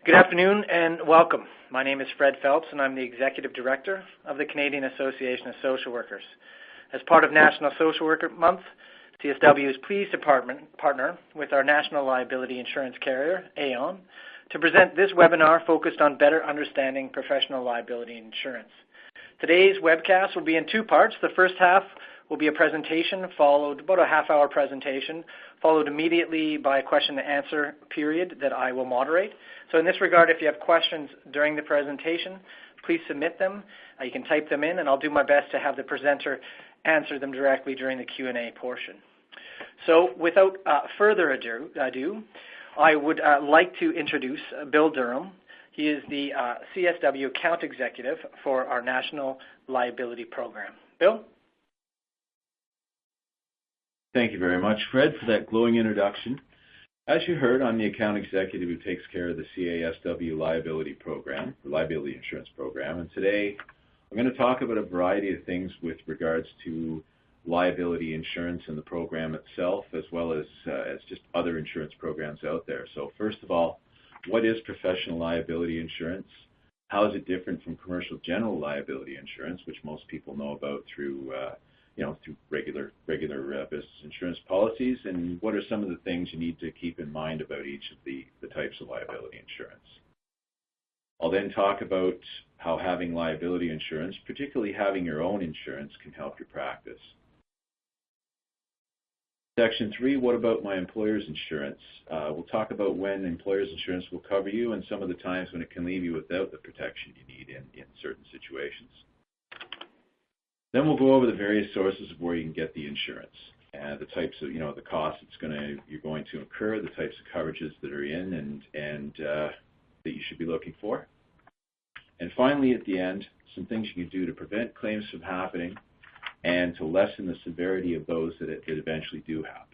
Good afternoon and welcome. My name is Fred Phelps and I'm the Executive Director of the Canadian Association of Social Workers. As part of National Social Worker Month, CSW is pleased to partner with our national liability insurance carrier, Aon, to present this webinar focused on better understanding professional liability insurance. Today's webcast will be in two parts. The first half will be a presentation followed, about a half-hour presentation, followed immediately by a question and answer period that I will moderate. So in this regard, if you have questions during the presentation, please submit them. You can type them in, and I'll do my best to have the presenter answer them directly during the Q&A portion. So without further ado, I would like to introduce Bill Durham. He is the CSW Account Executive for our National Liability Program. Bill? Thank you very much, Fred, for that glowing introduction. As you heard, I'm the account executive who takes care of the CASW Liability Program, the Liability Insurance Program, and today I'm going to talk about a variety of things with regards to liability insurance and the program itself, as well as just other insurance programs out there. So first of all, what is professional liability insurance? How is it different from commercial general liability insurance, which most people know about through through regular business insurance policies, and what are some of the things you need to keep in mind about each of the types of liability insurance. I'll then talk about how having liability insurance, particularly having your own insurance, can help your practice. Section 3, what about my employer's insurance? We'll talk about when employer's insurance will cover you and some of the times when it can leave you without the protection you need in certain situations. Then we'll go over the various sources of where you can get the insurance, and the types of, the costs you're going to incur, the types of coverages that are in and that you should be looking for. And finally, at the end, some things you can do to prevent claims from happening and to lessen the severity of those that eventually do happen.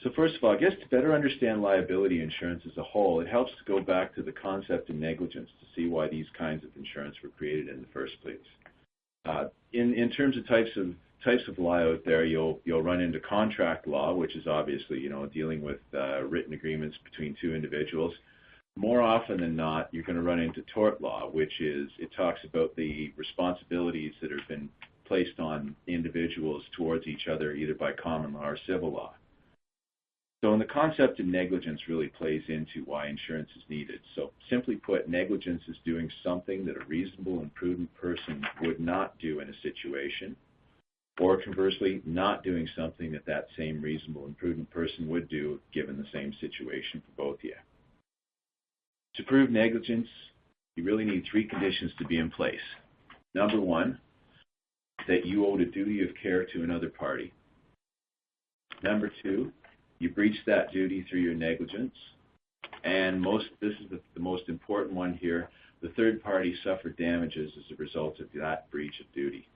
So first of all, I guess to better understand liability insurance as a whole, it helps to go back to the concept of negligence to see why these kinds of insurance were created in the first place. In terms of types of law out there, you'll run into contract law, which is obviously dealing with written agreements between two individuals. More often than not, you're going to run into tort law, which is it talks about the responsibilities that have been placed on individuals towards each other, either by common law or civil law. So the concept of negligence really plays into why insurance is needed. So simply put, negligence is doing something that a reasonable and prudent person would not do in a situation, or conversely, not doing something that same reasonable and prudent person would do given the same situation for both of you. To prove negligence, you really need three conditions to be in place. Number one, that you owed a duty of care to another party. Number two, you breached that duty through your negligence, and this is the most important one here, the third party suffered damages as a result of that breach of duty.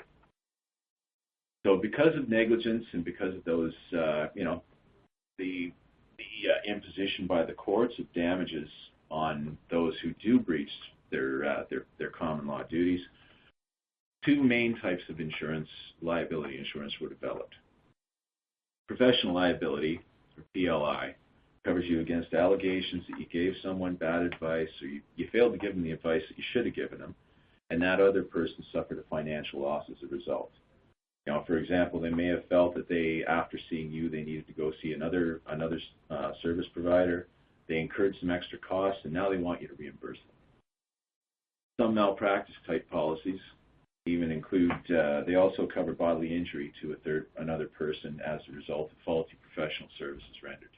So because of negligence and because of those, the imposition by the courts of damages on those who do breach their common law duties, two main types of insurance, liability insurance, were developed. Professional liability, or PLI, covers you against allegations that you gave someone bad advice or you failed to give them the advice that you should have given them, and that other person suffered a financial loss as a result. For example, they may have felt that after seeing you, they needed to go see another service provider. They incurred some extra costs, and now they want you to reimburse them. Some malpractice type policies even include, they also cover bodily injury to another person as a result of faulty professional services rendered.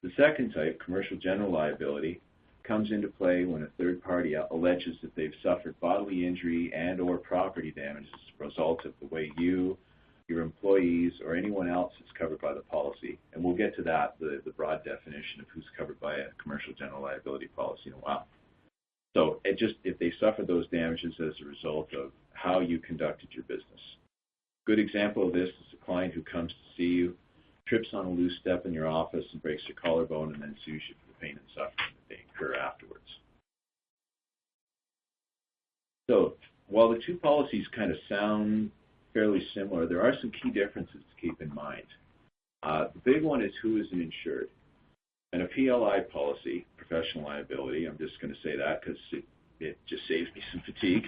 The second type, commercial general liability, comes into play when a third party alleges that they've suffered bodily injury and or property damage as a result of the way you, your employees, or anyone else is covered by the policy. And we'll get to that, the broad definition of who's covered by a commercial general liability policy in a while. So if they suffer those damages as a result of how you conducted your business. Good example of this is a client who comes to see you, trips on a loose step in your office and breaks your collarbone and then sues you for the pain and suffering that they incur afterwards. So while the two policies kind of sound fairly similar, there are some key differences to keep in mind. The big one is who is an insured. And a PLI policy, professional liability, I'm just going to say that because it just saves me some fatigue.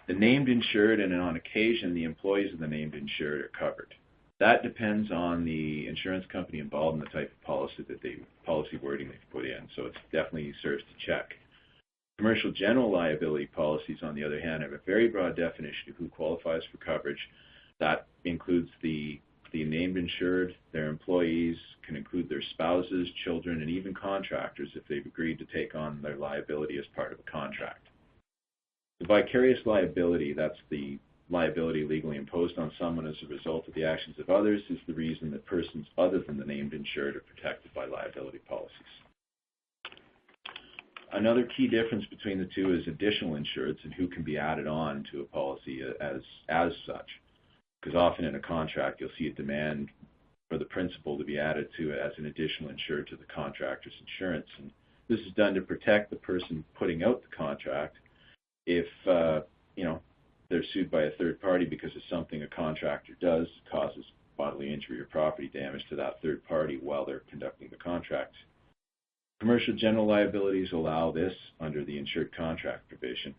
The named insured and on occasion the employees of the named insured are covered. That depends on the insurance company involved and the type of policy wording they've put in, so it definitely serves to check. Commercial general liability policies, on the other hand, have a very broad definition of who qualifies for coverage. That includes the named insured, their employees, can include their spouses, children, and even contractors if they've agreed to take on their liability as part of a contract. The vicarious liability, that's the liability legally imposed on someone as a result of the actions of others, is the reason that persons other than the named insured are protected by liability policies. Another key difference between the two is additional insureds and who can be added on to a policy as such. Because often in a contract you'll see a demand for the principal to be added to it as an additional insured to the contractor's insurance. And this is done to protect the person putting out the contract if they're sued by a third party because of something a contractor does that causes bodily injury or property damage to that third party while they're conducting the contract. Commercial general liabilities allow this under the insured contract provision.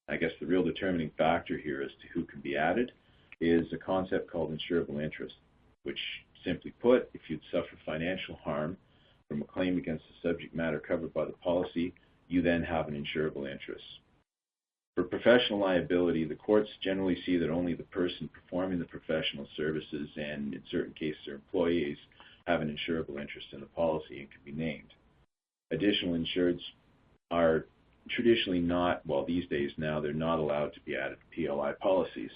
I guess the real determining factor here as to who can be added is a concept called insurable interest, which simply put, if you'd suffer financial harm from a claim against the subject matter covered by the policy, you then have an insurable interest. For professional liability, the courts generally see that only the person performing the professional services and, in certain cases, their employees have an insurable interest in the policy and can be named. Additional insureds are traditionally not, well, these days now, they're not allowed to be added to PLI policies.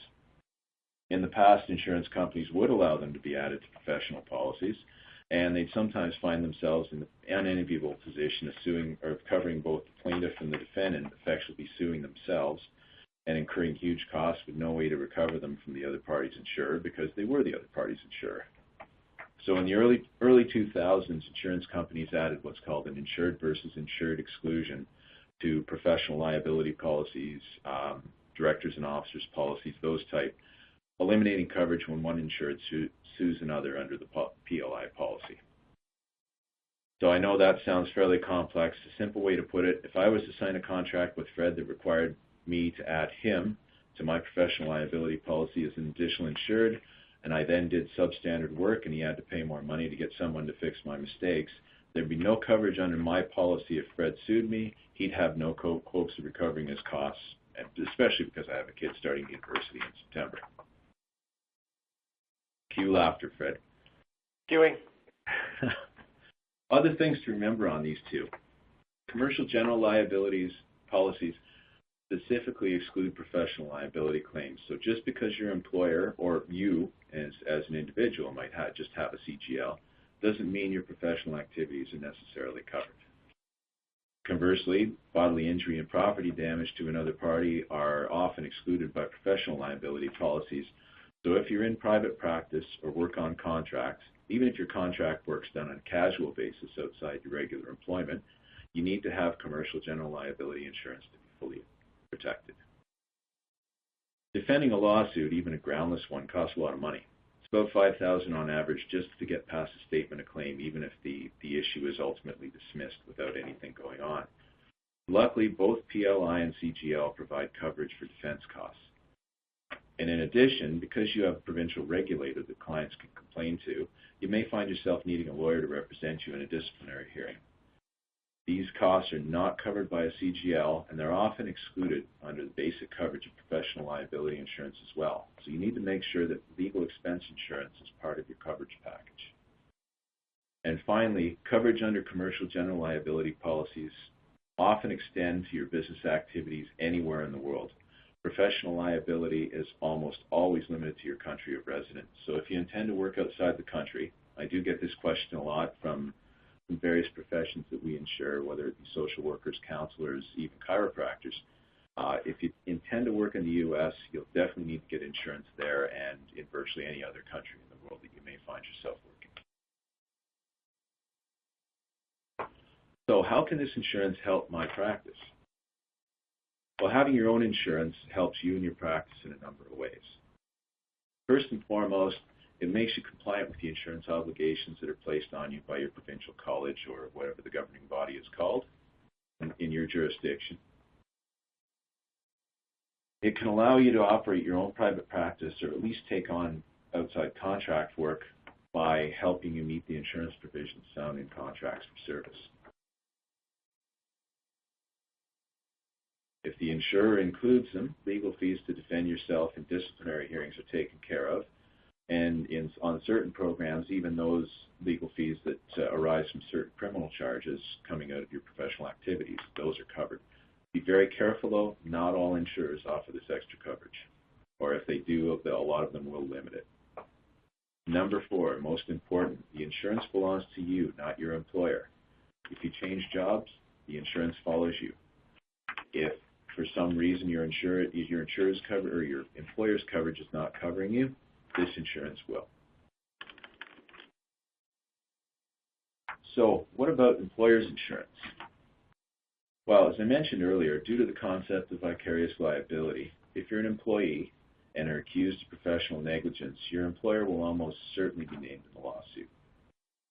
In the past, insurance companies would allow them to be added to professional policies, and they'd sometimes find themselves in the unenviable position of covering both the plaintiff and the defendant, effectively suing themselves and incurring huge costs with no way to recover them from the other party's insurer because they were the other party's insurer. So in the early 2000s, insurance companies added what's called an insured versus insured exclusion to professional liability policies, directors and officers policies, those type, eliminating coverage when one insured sues another under the PLI policy. So I know that sounds fairly complex. A simple way to put it, if I was to sign a contract with Fred that required me to add him to my professional liability policy as an additional insured, and I then did substandard work and he had to pay more money to get someone to fix my mistakes, there'd be no coverage under my policy if Fred sued me. He'd have no hopes of recovering his costs, especially because I have a kid starting university in September. Cue laughter, Fred. Cueing. Other things to remember on these two. Commercial general liabilities policies specifically exclude professional liability claims. So just because your employer or you as an individual might just have a CGL doesn't mean your professional activities are necessarily covered. Conversely, bodily injury and property damage to another party are often excluded by professional liability policies. So if you're in private practice or work on contracts, even if your contract work's done on a casual basis outside your regular employment, you need to have commercial general liability insurance to be fully protected. Defending a lawsuit, even a groundless one, costs a lot of money. It's about $5,000 on average just to get past a statement of claim, even if the issue is ultimately dismissed without anything going on. Luckily, both PLI and CGL provide coverage for defense costs. And in addition, because you have a provincial regulator that clients can complain to, you may find yourself needing a lawyer to represent you in a disciplinary hearing. These costs are not covered by a CGL, and they're often excluded under the basic coverage of professional liability insurance as well. So you need to make sure that legal expense insurance is part of your coverage package. And finally, coverage under commercial general liability policies often extend to your business activities anywhere in the world. Professional liability is almost always limited to your country of residence. So if you intend to work outside the country, I do get this question a lot from various professions that we insure, whether it be social workers, counselors, even chiropractors. If you intend to work in the U.S., you'll definitely need to get insurance there and in virtually any other country in the world that you may find yourself working. So how can this insurance help my practice? Well, having your own insurance helps you in your practice in a number of ways. First and foremost, It makes you compliant with the insurance obligations that are placed on you by your provincial college or whatever the governing body is called in your jurisdiction. It can allow you to operate your own private practice or at least take on outside contract work by helping you meet the insurance provisions found in contracts for service. If the insurer includes them, legal fees to defend yourself in disciplinary hearings are taken care of. And on certain programs, even those legal fees that arise from certain criminal charges coming out of your professional activities, those are covered. Be very careful, though. Not all insurers offer this extra coverage. Or if they do, a lot of them will limit it. Number 4, most important, the insurance belongs to you, not your employer. If you change jobs, the insurance follows you. If for some reason your insurer's cover or your employer's coverage is not covering you, this insurance will. So, what about employer's insurance? Well, as I mentioned earlier, due to the concept of vicarious liability, if you're an employee and are accused of professional negligence, your employer will almost certainly be named in the lawsuit.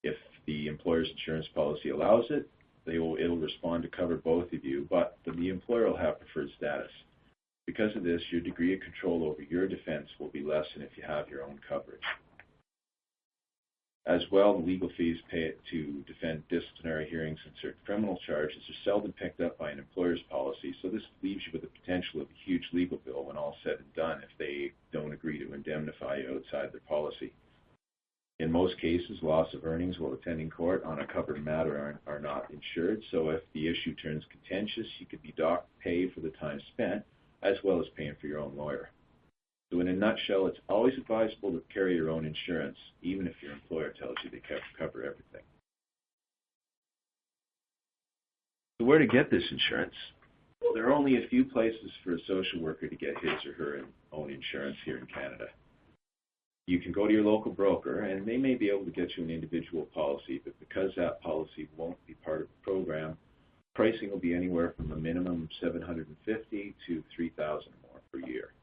If the employer's insurance policy allows it, it'll respond to cover both of you, but the employer will have preferred status. Because of this, your degree of control over your defense will be less than if you have your own coverage. As well, the legal fees paid to defend disciplinary hearings and certain criminal charges are seldom picked up by an employer's policy, so this leaves you with the potential of a huge legal bill when all said and done if they don't agree to indemnify you outside their policy. In most cases, loss of earnings while attending court on a covered matter are not insured, so if the issue turns contentious, you could be docked pay for the time spent, as well as paying for your own lawyer. So in a nutshell, it's always advisable to carry your own insurance, even if your employer tells you they cover everything. So where to get this insurance? Well, there are only a few places for a social worker to get his or her own insurance here in Canada. You can go to your local broker, and they may be able to get you an individual policy, but because that policy won't be part of the program, pricing will be anywhere from a minimum of $750 to $3,000 more per year.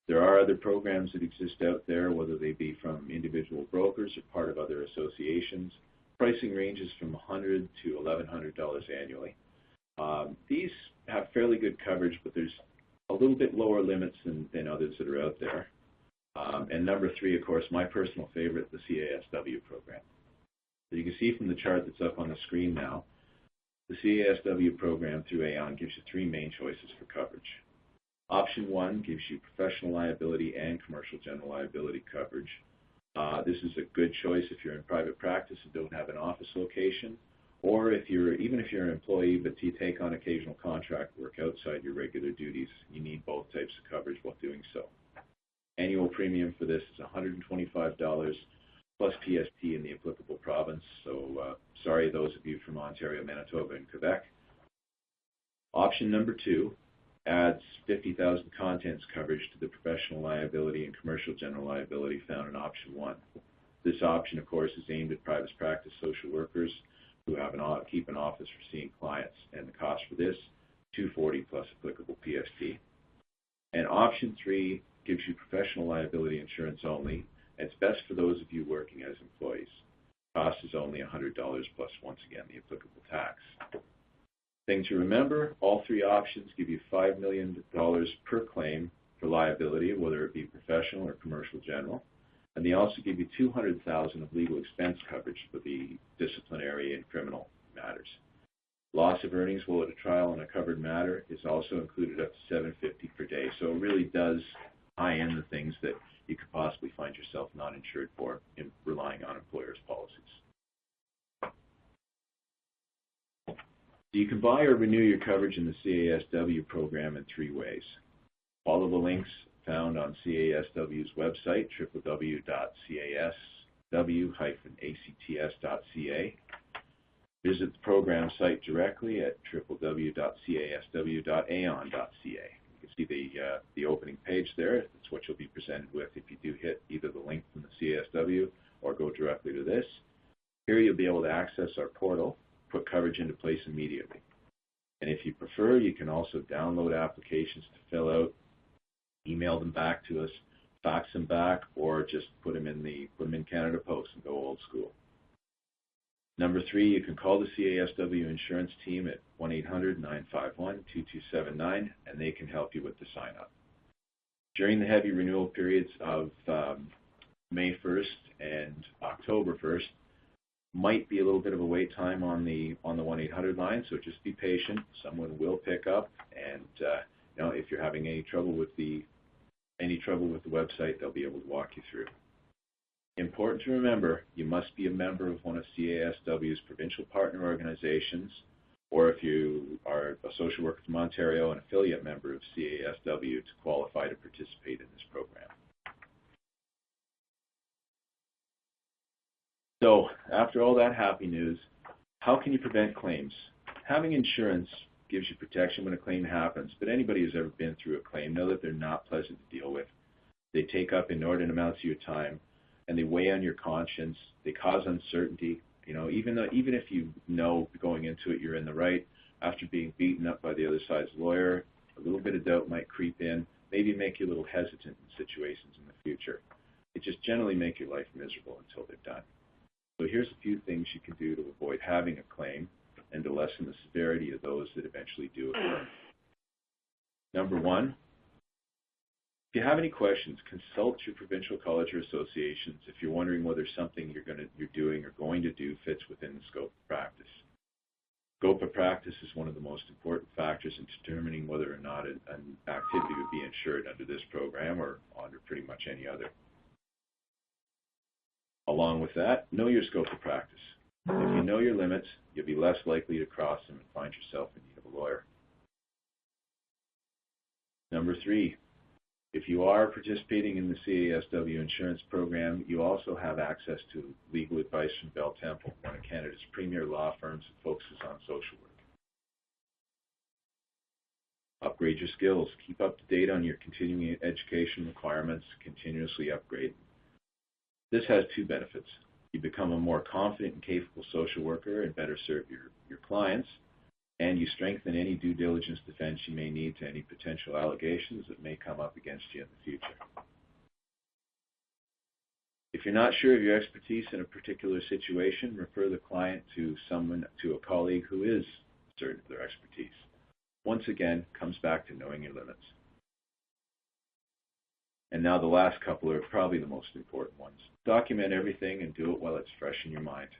There are other programs that exist out there, whether they be from individual brokers or part of other associations. Pricing ranges from $100 to $1,100 annually. These have fairly good coverage, but there's a little bit lower limits than others that are out there. And number 3, of course, my personal favorite, the CASW program. So you can see from the chart that's up on the screen now, the CASW program through Aon gives you 3 main choices for coverage. Option 1 gives you professional liability and commercial general liability coverage. This is a good choice if you're in private practice and don't have an office location, or even if you're an employee but you take on occasional contract work outside your regular duties, you need both types of coverage while doing so. Annual premium for this is $125 plus PST in the applicable province, so sorry those of you from Ontario, Manitoba, and Quebec. Option number 2 adds 50,000 contents coverage to the professional liability and commercial general liability found in option 1. This option, of course, is aimed at private practice social workers who keep an office for seeing clients, and the cost for this, $240 plus applicable PST. And option 3 gives you professional liability insurance only. It's best for those of you working as employees. Cost is only $100 plus, once again, the applicable tax. Thing to remember, all 3 options give you $5 million per claim for liability, whether it be professional or commercial general. And they also give you $200,000 of legal expense coverage for the disciplinary and criminal matters. Loss of earnings while at a trial on a covered matter is also included up to $750 per day. So it really does tie in the things that you could possibly find yourself not insured for in relying on employers' policies. You can buy or renew your coverage in the CASW program in 3 ways. Follow the links found on CASW's website, www.casw-acts.ca. Visit the program site directly at www.casw.aon.ca. You can see the opening page there. That's what you'll be presented with if you do hit either the link from the CASW or go directly to this. Here you'll be able to access our portal, put coverage into place immediately. And if you prefer, you can also download applications to fill out, email them back to us, fax them back, or just put them in Canada Post and go old school. Number 3, you can call the CASW insurance team at 1-800-951-2279, and they can help you with the sign-up. During the heavy renewal periods of May 1st and October 1st, might be a little bit of a wait time on the 1-800 line, so just be patient. Someone will pick up, and if you're having any trouble with the website, they'll be able to walk you through. Important to remember, you must be a member of one of CASW's provincial partner organizations, or if you are a social worker from Ontario, an affiliate member of CASW, to qualify to participate in this program. So, after all that happy news, how can you prevent claims? Having insurance gives you protection when a claim happens, but anybody who's ever been through a claim know that they're not pleasant to deal with. They take up inordinate amounts of your time, and they weigh on your conscience. They cause uncertainty. Even if you know going into it you're in the right, after being beaten up by the other side's lawyer, a little bit of doubt might creep in, maybe make you a little hesitant in situations in the future. It just generally make your life miserable until they're done. So here's a few things you can do to avoid having a claim and to lessen the severity of those that eventually do occur. Number 1, if you have any questions, consult your provincial college or associations if you're wondering whether something you're doing or going to do fits within the scope of practice. Scope of practice is one of the most important factors in determining whether or not an activity would be insured under this program or under pretty much any other. Along with that, know your scope of practice. If you know your limits, you'll be less likely to cross them and find yourself in need of a lawyer. Number 3, if you are participating in the CASW insurance program, you also have access to legal advice from Bell Temple, one of Canada's premier law firms that focuses on social work. Upgrade your skills. Keep up to date on your continuing education requirements. Continuously upgrade. This has 2 benefits. You become a more confident and capable social worker and better serve your clients, and you strengthen any due diligence defense you may need to any potential allegations that may come up against you in the future. If you're not sure of your expertise in a particular situation, refer the client to a colleague who is certain of their expertise. Once again, comes back to knowing your limits. And now the last couple are probably the most important ones. Document everything and do it while it's fresh in your mind.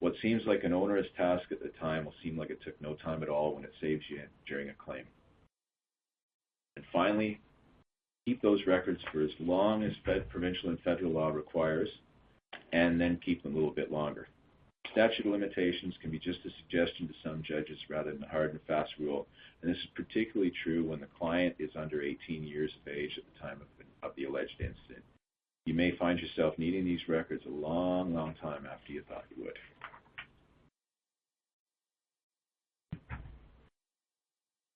What seems like an onerous task at the time will seem like it took no time at all when it saves you during a claim. And finally, keep those records for as long as provincial and federal law requires, and then keep them a little bit longer. Statute of limitations can be just a suggestion to some judges rather than a hard and fast rule, and this is particularly true when the client is under 18 years of age at the time of the alleged incident. You may find yourself needing these records a long, long time after you thought you would.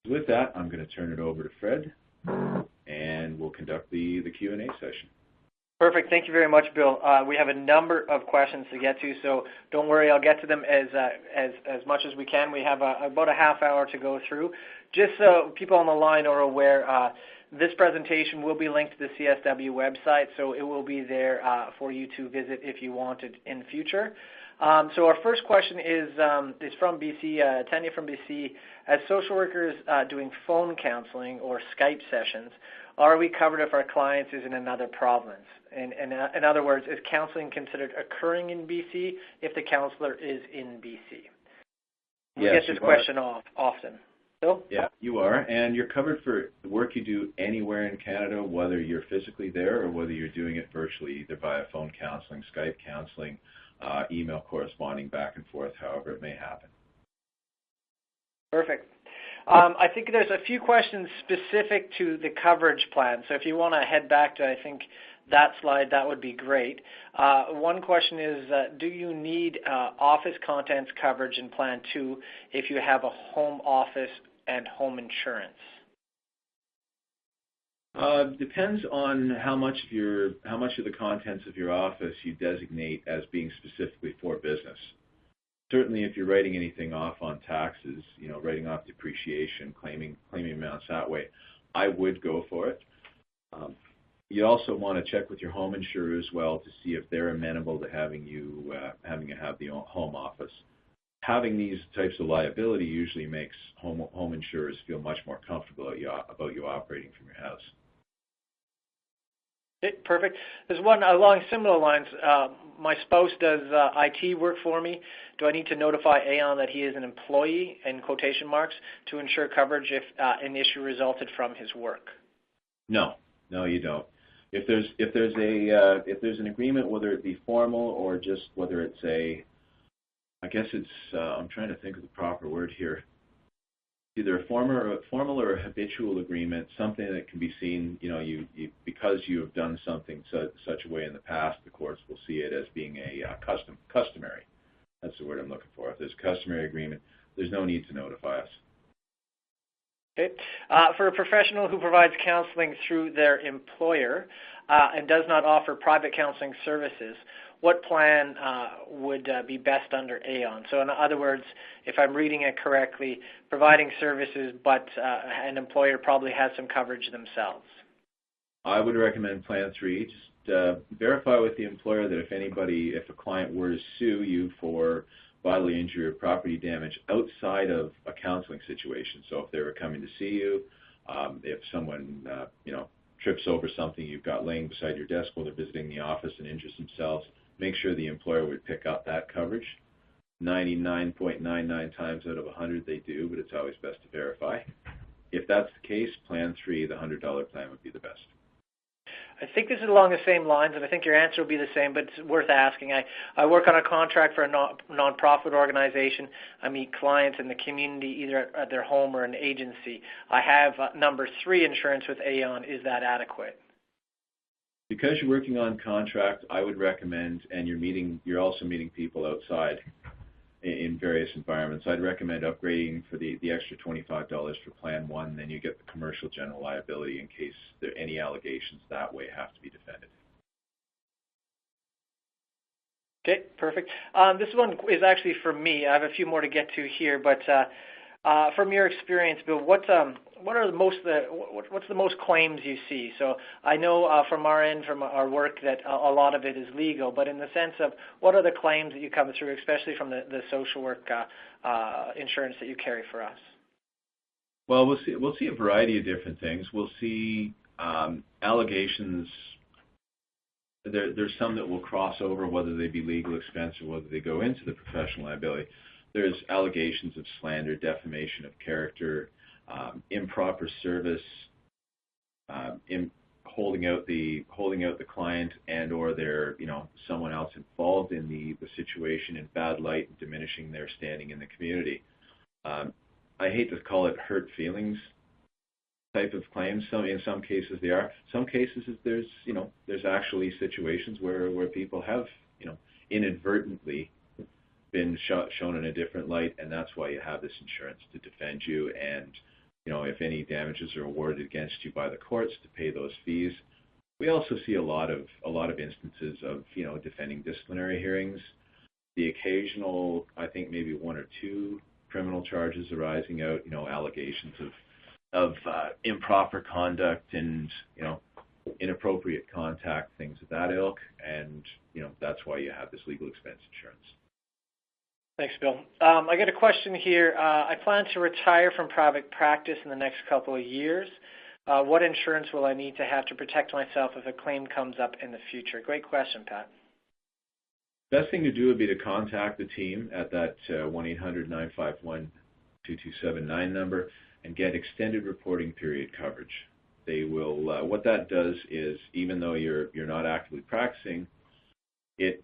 With that, I'm going to turn it over to Fred, and we'll conduct the Q&A session. Perfect. Thank you very much, Bill. We have a number of questions to get to, so don't worry. I'll get to them as much as we can. We have about a half hour to go through. Just so people on the line are aware, this presentation will be linked to the CSW website, so it will be there for you to visit if you wanted in the future. So our first question is from BC, Tanya from BC. As social workers doing phone counseling or Skype sessions, are we covered if our client is in another province? In other words, is counseling considered occurring in BC if the counselor is in BC? We get this question often. Bill? Yeah, you are, and you're covered for the work you do anywhere in Canada, whether you're physically there or whether you're doing it virtually, either via phone counseling, Skype counseling, email corresponding back and forth, however it may happen. Perfect. I think there's a few questions specific to the coverage plan. So if you want to head back to, I think, that slide, that would be great. One question is, do you need office contents coverage in Plan 2 if you have a home office and home insurance? Depends on how much of the contents of your office you designate as being specifically for business. Certainly, if you're writing anything off on taxes, writing off depreciation, claiming amounts that way, I would go for it. You also want to check with your home insurer as well to see if they're amenable to having you have the home office. Having these types of liability usually makes home insurers feel much more comfortable about you operating from your house. Okay, perfect. There's one along similar lines. My spouse does IT work for me. Do I need to notify Aon that he is an employee, in quotation marks, to ensure coverage if an issue resulted from his work? No, you don't. If there's an agreement, whether it be formal or just whether it's I guess it's I'm trying to think of the proper word here. Either a formal or a habitual agreement, something that can be seen, you because you have done something such a way in the past, the courts will see it as being a customary. That's the word I'm looking for. If there's a customary agreement, there's no need to notify us. Okay. For a professional who provides counseling through their employer and does not offer private counseling services, what plan would be best under Aon? So in other words, if I'm reading it correctly, providing services, but an employer probably has some coverage themselves. I would recommend Plan 3. Just verify with the employer that if a client were to sue you for bodily injury or property damage outside of a counseling situation, so if they were coming to see you, if someone trips over something you've got laying beside your desk while they're visiting the office and injures themselves, make sure the employer would pick up that coverage. 99.99 times out of 100 they do, but it's always best to verify. If that's the case, Plan 3, the $100 plan, would be the best. I think this is along the same lines, and I think your answer will be the same, but it's worth asking. I work on a contract for a non-profit organization. I meet clients in the community, either at their home or an agency. I have number 3 insurance with Aon. Is that adequate? Because you're working on contract, I would recommend, and you're also meeting people outside in various environments, I'd recommend upgrading for the extra $25 for Plan 1, then you get the commercial general liability in case there are any allegations that way have to be defended. Okay, perfect. This one is actually for me. I have a few more to get to here, but from your experience, Bill, what's the most claims you see? So I know from our end, from our work, that a lot of it is legal, but in the sense of what are the claims that you come through, especially from the social work insurance that you carry for us? Well, we'll see a variety of different things. We'll see allegations. There's some that will cross over, whether they be legal expense or whether they go into the professional liability. There's allegations of slander, defamation of character, improper service, holding out the client and or their someone else involved in the situation in bad light and diminishing their standing in the community. I hate to call it hurt feelings type of claims. In some cases they are. Some cases there's actually situations where people have inadvertently been shown in a different light, and that's why you have this insurance, to defend you, and if any damages are awarded against you by the courts, to pay those fees. We also see a lot of instances of defending disciplinary hearings, the occasional, I think maybe 1 or 2 criminal charges arising out, allegations of improper conduct and inappropriate contact, things of that ilk, and that's why you have this legal expense insurance. Thanks, Bill. I got a question here. I plan to retire from private practice in the next couple of years. What insurance will I need to have to protect myself if a claim comes up in the future? Great question, Pat. Best thing to do would be to contact the team at that 1-800-951-2279 number and get extended reporting period coverage. They will. What that does is, even though you're not actively practicing, it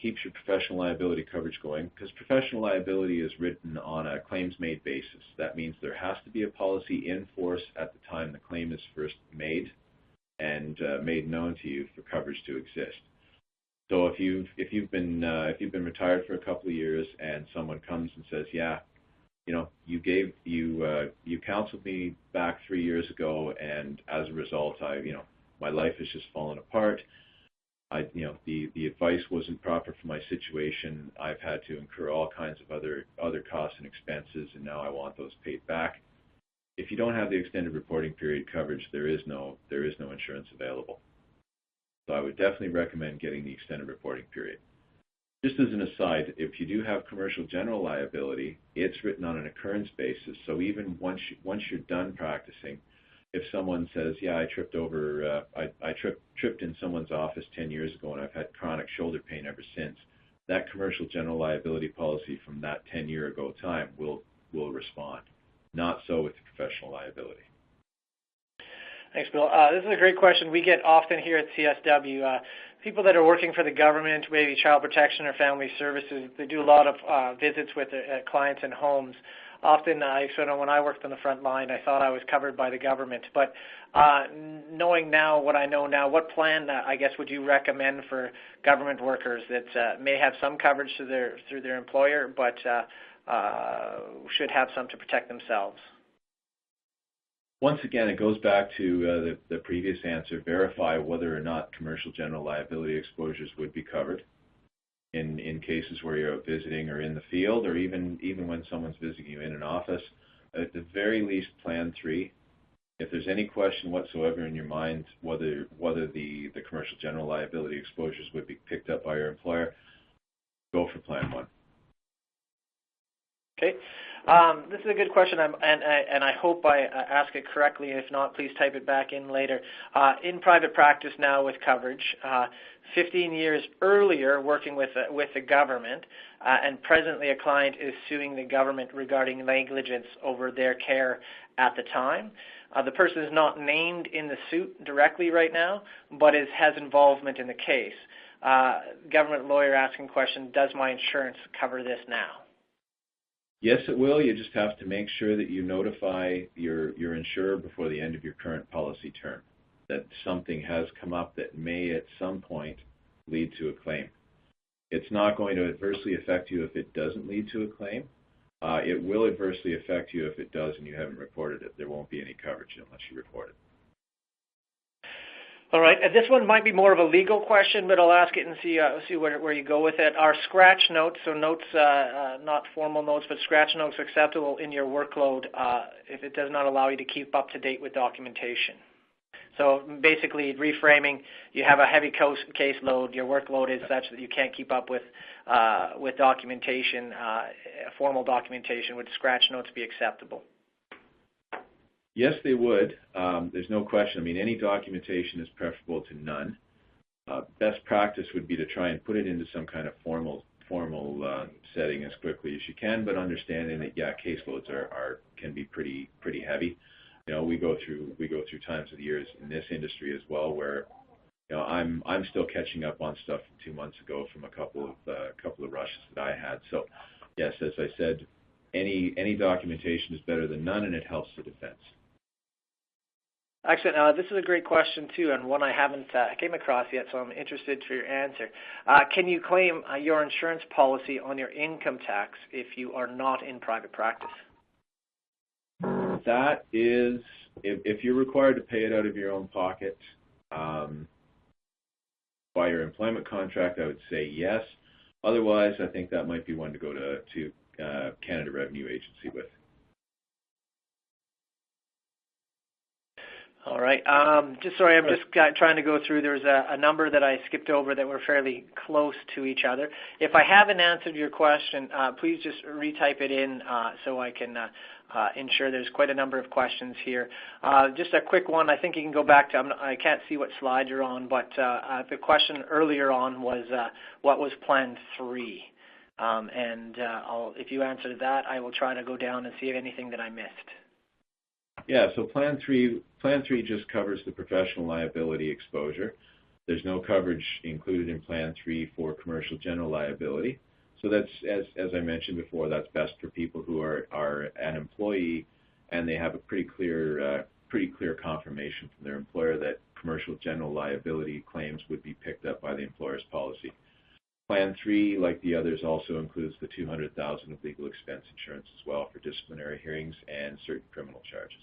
keeps your professional liability coverage going, because professional liability is written on a claims-made basis. That means there has to be a policy in force at the time the claim is first made and made known to you for coverage to exist. So if you've been retired for a couple of years and someone comes and says, you counseled me back 3 years ago, and as a result, my life has just fallen apart. The advice wasn't proper for my situation. I've had to incur all kinds of other costs and expenses, and now I want those paid back. If you don't have the extended reporting period coverage, there is no insurance available. So I would definitely recommend getting the extended reporting period. Just as an aside, if you do have commercial general liability, it's written on an occurrence basis. So even once you're done practicing, if someone says, yeah, I tripped in someone's office 10 years ago and I've had chronic shoulder pain ever since, that commercial general liability policy from that 10-year ago time will respond. Not so with the professional liability. Thanks, Bill. This is a great question we get often here at CSW. People that are working for the government, maybe child protection or family services, they do a lot of visits with clients in homes. Often, when I worked on the front line, I thought I was covered by the government. But knowing now what I know now, what plan, I guess, would you recommend for government workers that may have some coverage through their employer, but should have some to protect themselves? Once again, it goes back to the previous answer. Verify whether or not commercial general liability exposures would be covered in cases where you're out visiting or in the field, or even when someone's visiting you in an office. At the very least, Plan 3. If there's any question whatsoever in your mind whether the commercial general liability exposures would be picked up by your employer, go for Plan 1. Okay. This is a good question, and I hope I ask it correctly. If not, please type it back in later. In private practice now with coverage, 15 years earlier working with the government, and presently a client is suing the government regarding negligence over their care at the time. The person is not named in the suit directly right now, but has involvement in the case. Government lawyer asking question, does my insurance cover this now? Yes, it will. You just have to make sure that you notify your insurer before the end of your current policy term that something has come up that may at some point lead to a claim. It's not going to adversely affect you if it doesn't lead to a claim. It will adversely affect you if it does and you haven't reported it. There won't be any coverage unless you report it. All right, and this one might be more of a legal question, but I'll ask it and see where you go with it. Are scratch notes, so notes, not formal notes, but scratch notes acceptable in your workload if it does not allow you to keep up to date with documentation? So basically reframing, you have a heavy caseload, your workload is such that you can't keep up with documentation, formal documentation. Would scratch notes be acceptable? Yes, they would. There's no question. I mean, any documentation is preferable to none. Best practice would be to try and put it into some kind of formal setting as quickly as you can, but understanding that caseloads can be pretty heavy. You know, we go through times of the years in this industry as well where, you know, I'm still catching up on stuff from 2 months ago from a couple of rushes that I had. So, yes, as I said, any documentation is better than none, and it helps the defense. Excellent. This is a great question, too, and one I haven't came across yet, so I'm interested for your answer. Can you claim your insurance policy on your income tax if you are not in private practice? That is, if you're required to pay it out of your own pocket by your employment contract, I would say yes. Otherwise, I think that might be one to go to Canada Revenue Agency with. All right. I'm just trying to go through. There's a number that I skipped over that were fairly close to each other. If I haven't answered your question, please just retype it in so I can ensure there's quite a number of questions here. Just a quick one. I think you can go back to, I can't see what slide you're on, but the question earlier on was what was Plan 3? If you answered that, I will try to go down and see if anything that I missed. Yeah, so Plan 3 just covers the professional liability exposure. There's no coverage included in Plan 3 for commercial general liability. So that's, as I mentioned before, that's best for people who are an employee and they have a pretty clear confirmation from their employer that commercial general liability claims would be picked up by the employer's policy. Plan 3, like the others, also includes the $200,000 of legal expense insurance as well for disciplinary hearings and certain criminal charges.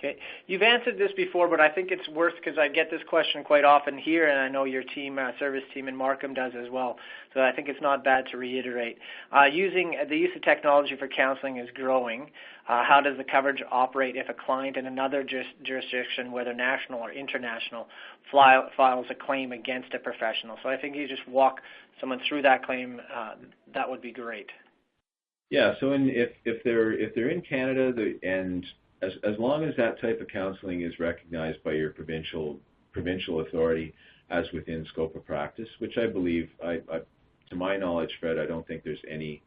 Okay. You've answered this before, but I think it's worth, because I get this question quite often here, and I know your team, service team in Markham does as well. So I think it's not bad to reiterate. The use of technology for counseling is growing. How does the coverage operate if a client in another jurisdiction, whether national or international, files a claim against a professional? So I think you just walk someone through that claim. That would be great. Yeah. So if they're in Canada as long as that type of counseling is recognized by your provincial authority as within scope of practice, which I believe, to my knowledge, Fred, I don't think there's any,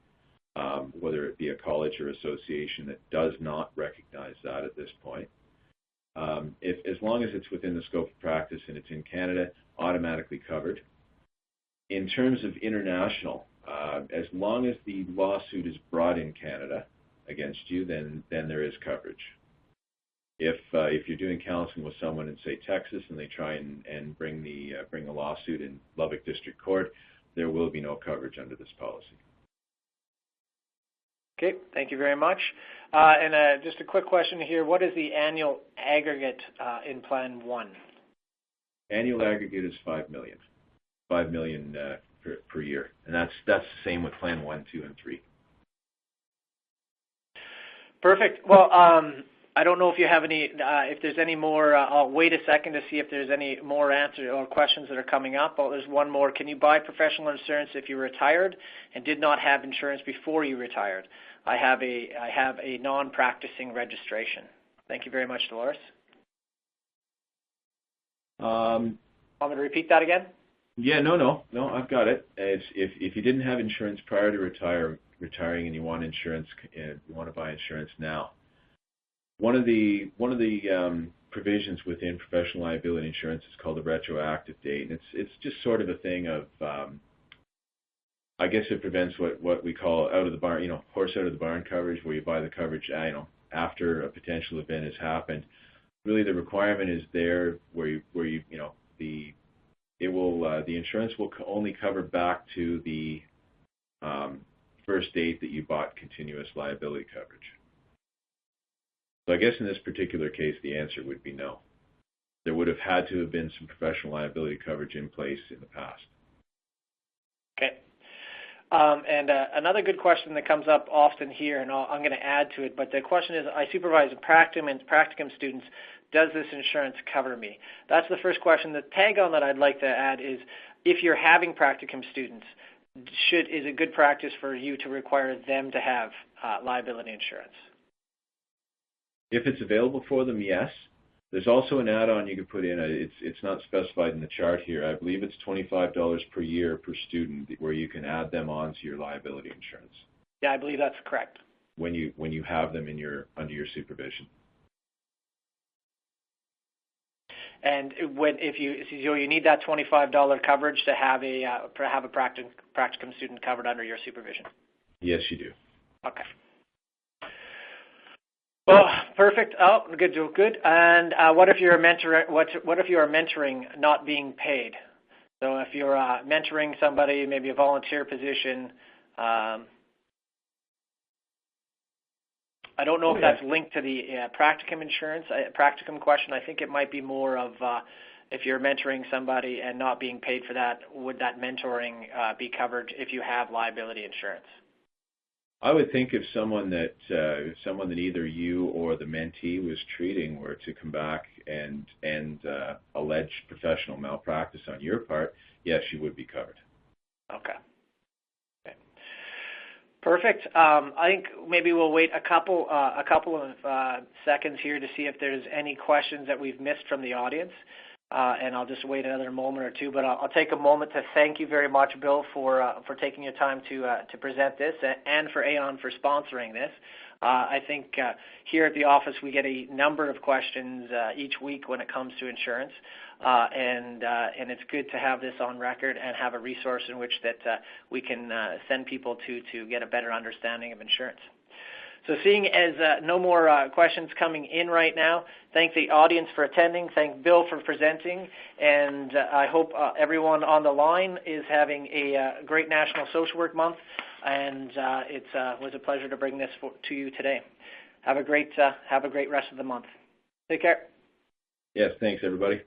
whether it be a college or association, that does not recognize that at this point. As long as it's within the scope of practice and it's in Canada, automatically covered. In terms of international, as long as the lawsuit is brought in Canada against you, then there is coverage. If you're doing counseling with someone in, say, Texas, and they try and bring a lawsuit in Lubbock District Court, there will be no coverage under this policy. Okay, thank you very much. And just a quick question here: what is the annual aggregate in Plan 1? Annual aggregate is $5 million. $5 million per year, and that's the same with Plan 1, 2, and 3. Perfect. Well, I don't know if you have any, if there's any more. I'll wait a second to see if there's any more answers or questions that are coming up. Oh, there's one more. Can you buy professional insurance if you retired and did not have insurance before you retired? I have a non-practicing registration. Thank you very much, Dolores. Want me to repeat that again? Yeah, no, I've got it. If you didn't have insurance prior to retiring and you want insurance, you want to buy insurance now. One of the provisions within professional liability insurance is called the retroactive date, and it's just sort of a thing of, I guess it prevents what we call out of the barn, horse out of the barn coverage, where you buy the coverage, after a potential event has happened. Really, the requirement is there where the insurance will only cover back to the first date that you bought continuous liability coverage. So I guess in this particular case, the answer would be no. There would have had to have been some professional liability coverage in place in the past. Okay. And another good question that comes up often here, and I'm going to add to it, but the question is, I supervise Practicum students. Does this insurance cover me? That's the first question. The tag on that I'd like to add is, if you're having Practicum students, is it good practice for you to require them to have liability insurance? If it's available for them, yes. There's also an add-on you can put in. It's not specified in the chart here. I believe it's $25 per year per student, where you can add them on to your liability insurance. Yeah, I believe that's correct. When you have them under your supervision. And if you need that $25 coverage to have a Practicum student covered under your supervision. Yes, you do. Okay. Well, perfect. Oh, good. And what if you're a mentor? What if you are mentoring not being paid? So if you're mentoring somebody, maybe a volunteer position. I don't know if that's linked to the Practicum insurance, Practicum question. I think it might be more of if you're mentoring somebody and not being paid for that, would that mentoring be covered if you have liability insurance? I would think if someone that either you or the mentee was treating were to come back and allege professional malpractice on your part, yes, you would be covered. Okay. Perfect. I think maybe we'll wait a couple of seconds here to see if there's any questions that we've missed from the audience, and I'll just wait another moment or two. But I'll take a moment to thank you very much, Bill, for taking your time to present this, and for Aon for sponsoring this. I think here at the office we get a number of questions each week when it comes to insurance, and it's good to have this on record and have a resource in which that we can send people to get a better understanding of insurance. So seeing as no more questions coming in right now, thank the audience for attending, thank Bill for presenting, and I hope everyone on the line is having a great National Social Work Month, and it was a pleasure to bring this to you today. Have a great rest of the month. Take care. Yes, thanks, everybody.